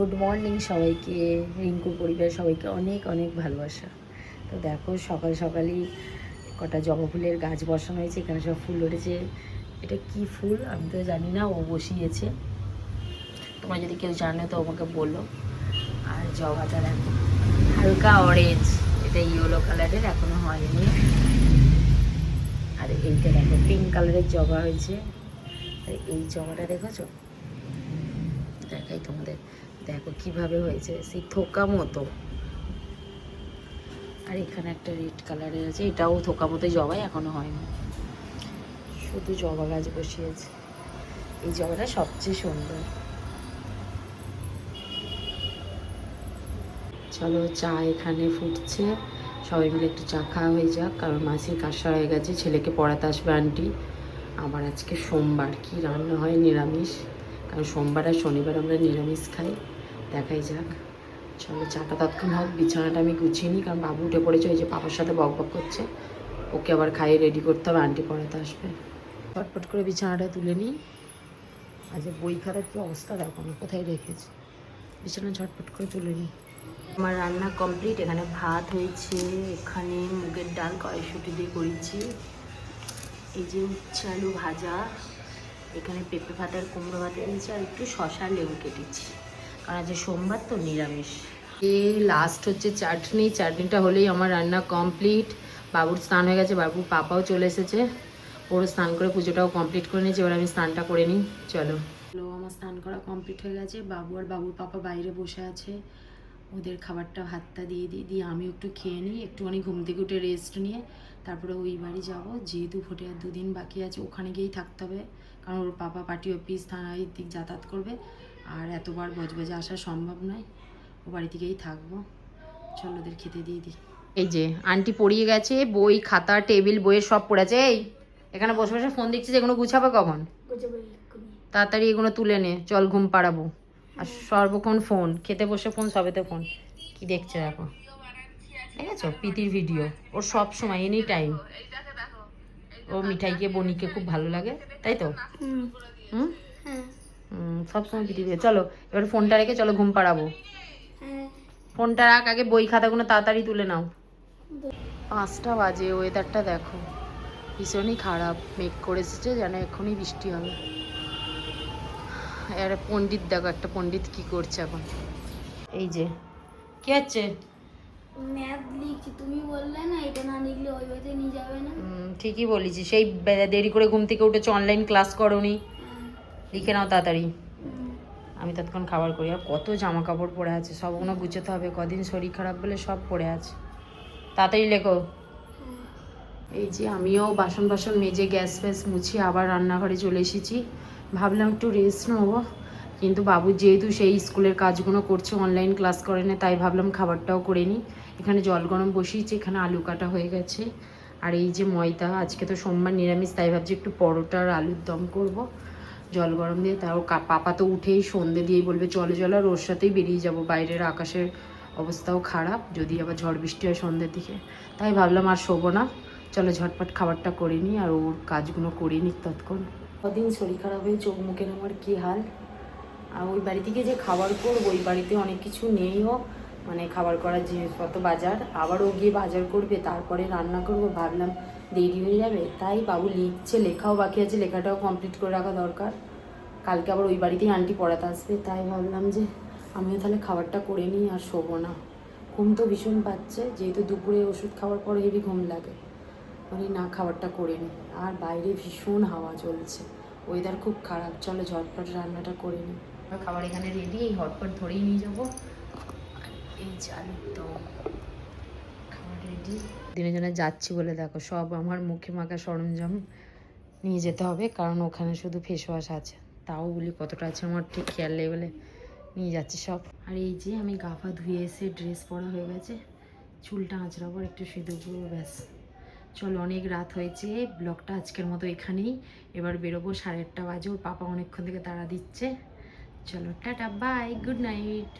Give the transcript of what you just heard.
Good morning সবাইকে, রিঙ্কুর পরিবারের সবাইকে অনেক অনেক ভালোবাসা। তো দেখো সকাল সকালই কটা জবা ফুলের গাছ বসানো হয়েছে, এখানে সব ফুল উঠেছে। এটা কি ফুল আমি তো জানি না, ও বসিয়েছে। তোমরা যদি কেউ জানো তো আমাকে বলো। আর জবাটা দেখো হালকা অরেঞ্জ, এটা ইয়েলো কালারের, এখনো হয়নি। আর এইটা দেখো পিঙ্ক কালারের জবা হয়েছে। এই জবাটা দেখেছো, দেখাই তোমাদের, দেখো কিভাবে হয়েছে, সেই থোকা মতো। আর এখানে একটা রেড কালারের আছে, এটাও থোকা মতোই জবাই, এখনো হয়নি, শুধু জবা গাছ বসিয়েছে। এই জবাটা সবচেয়ে সুন্দর। চলো চা এখানে ফুটছে, সবাই মিলে একটু চা খাওয়া হয়ে যাক, কারণ মাসির কাজটা হয়ে গেছে, ছেলেকে পড়াতে আসবে আন্টি। আবার আজকে সোমবার, কি রান্না হয় নিরামিষ, কারণ সোমবার আর শনিবার আমরা নিরামিষ খাই। দেখাই যাক। চলো চাটা তৎক্ষণ হোক, বিছানাটা আমি গুছিয়ে নিই, কারণ বাবু উঠে পড়েছে, ওই যে পাপার সাথে বক বক করছে, ওকে আবার খাইয়ে রেডি করতে হবে, আন্টি পড়াতে আসবে। চটপট করে বিছানাটা তুলে নিই। আজ বই খাতার কী অবস্থা দেখো, আমি কোথায় রেখেছি। বিছানা ঝটপট করে তুলে নিই। আমার রান্না কমপ্লিট, এখানে ভাত হয়েছে, এখানে মুগের ডাল কড়াইশুঁটি দিয়ে করেছি, এই যে উচ্ছে আলু ভাজা, এখানে পেঁপে ভাত আর কুমড়ো ভাত দিয়েছি, আর একটু শশা লেবু কেটেছি, কারণ আজ সোমবার তো নিরামিষ। লাস্ট হচ্ছে চাটনি, চাটনিটা হলেই আমার রান্না কমপ্লিট। বাবুর স্নান হয়ে গেছে, বাবুর পাপাও চলে এসেছে, ওর স্নান করে পুজোটাও কমপ্লিট করে নিয়েছি। এবার আমি স্নানটা করে নিই। চলো আমার স্নান করা কমপ্লিট হয়ে গেছে, বাবু আর বাবুর পাপা বাইরে বসে আছে, ওদের খাবারটা ভাতটা দিয়ে দিয়ে আমি একটু খেয়ে নিই, একটুখানি ঘুম থেকে উঠে রেস্ট নিয়ে তারপরে ওই বাড়ি যাব, যেহেতু ভোটে আর 2 দিন বাকি আছে, ওখানে গিয়েই থাকতে হবে, কারণ ওর পাপা পার্টি অফিস থানায় দিক যাতায়াত করবে, আর এতবার বজবজে আসা সম্ভব নয়, ও বাড়ি থেকেই থাকবো। চলো ওদের খেতে দিয়ে দিই। এই যে আন্টি পড়িয়ে গেছে, বই খাতা টেবিল বইয়ের সব পড়ে আছে। এই এখানে বসে বসে ফোন দেখছিস, এগুলো গুছাবে কখন? তাড়াতাড়ি এগুলো তুলে নে, চল ঘুম পাড়াবো। আর সর্বক্ষণ ফোন, খেতে বসে ফোন, সবেতে ফোন, কি দেখছে দেখো, ঠিক আছে? প্রীতির ভিডিও, ওর সব সময় এনি টাইম। ও মিঠাইকে বনিকে খুব ভালো লাগে, তাই তো? হুম, সবসময় প্রীতির ভিডিও। চলো এবার ফোনটা রেখে চলো ঘুম পাড়াবো। ফোনটা রাখ, আগে বই খাতাগুলো তাড়াতাড়ি তুলে নাও। 5টা বাজে, ওয়েদারটা দেখো ভীষণই খারাপ, মেঘ করে এসেছে, যেন এক্ষুনি বৃষ্টি হবে। আর পণ্ডিত দেখো, একটা পণ্ডিত কি করছে এখন, এই যে কি হচ্ছে, ম্যাথ লিখছি, তুমি বললে না এটা না লিখলে ওই বইতে নিয়ে যাবে না। ঠিকই বলেছি, সেই দেরি করে ঘুম থেকে উঠেছে, অনলাইন ক্লাস করোনি, লিখে নাও তাড়াতাড়ি। আমি ততক্ষণ খাবার করি। আর কত জামা কাপড় পরে আছে, সবগুলো গুছোতে হবে, কদিন শরীর খারাপ বলে সব পড়ে আছে, তাড়াতাড়ি লেখো। এই যে আমিও বাসন বাসন মেজে গ্যাস ফ্যাস মুছিয়ে আবার রান্নাঘরে চলে এসেছি, ভাবলাম একটু রেস্ট নেবো, কিন্তু বাবু যেহেতু সেই স্কুলের কাজগুলো করছে, অনলাইন ক্লাস করে না, তাই ভাবলাম খাবারটাও করে নিই। এখানে জল গরম বসিয়েছি, এখানে আলু কাটা হয়ে গেছে, আর এই যে ময়দা, আজকে তো সোমবার নিরামিষ, তাই ভাবছি একটু পরোটা আর আলুর দম করব জল গরম দিয়ে। তাও পাপা তো উঠেই সন্ধে দিয়েই বলবে চলে চলো, আর ওর সাথেই বেরিয়ে যাব, বাইরের আকাশের অবস্থাও খারাপ, যদি আবার ঝড় বৃষ্টি হয় সন্ধ্যের দিকে, তাই ভাবলাম আর শোবো না, চলো ঝটপট খাবারটা করে নিই আর ওর কাজগুলো করে নিই তৎক্ষণ। কদিন শরীর খারাপ হয়ে চোখ মুখের আমার কী হাল। আর ওই বাড়ি থেকে যে খাবার করবো, ওই বাড়িতে অনেক কিছু নেইও, মানে খাবার করার জিনিসপত্র বাজার, আবারও গিয়ে বাজার করবে তারপরে রান্না করবো, ভাবলাম দেরি হয়ে যাবে, তাই বাবু লিখছে, লেখাও বাকি আছে, লেখাটাও কমপ্লিট করে রাখা দরকার, কালকে আবার ওই বাড়িতেই আন্টি পড়াতে আসবে, তাই ভাবলাম যে আমিও তাহলে খাবারটা করে নিই আর শোবো না। ঘুম তো ভীষণ পাচ্ছে, যেহেতু দুপুরে ওষুধ খাওয়ার পরে হেভি ঘুম লাগে, মানে না খাবারটা করে নিই। আর বাইরে ভীষণ হাওয়া চলছে, ওয়েদার খুব খারাপ, চলো ঝটপট রান্নাটা করে নিই। খাবার এখানে রেডি, এই হটপট ধরেই নিয়ে যাবো। এই চালু তো খাবার রেডি, দিনের জন্য যাচ্ছি বলে দেখো সব আমার মুখে মাখা সরঞ্জাম নিয়ে যেতে হবে, কারণ ওখানে শুধু ফেস ওয়াশ আছে, তাও বলি কতটা আছে আমার ঠিক খেয়াল নেই বলে নিয়ে যাচ্ছি সব। আর এই যে আমি গা পা ধুয়ে এসে ড্রেস পরা হয়ে গেছে, চুলটা আঁচড়াবো, একটু সিঁদুর করবো, ব্যাস। চলো অনেক রাত হয়েছে, ব্লগটা আজকের মতো এখানেই, এবার বেরোবো, 8:30 বাজে, ওর পাপা অনেকক্ষণ থেকে তাড়া দিচ্ছে। চলো টাটা, বাই, গুড নাইট।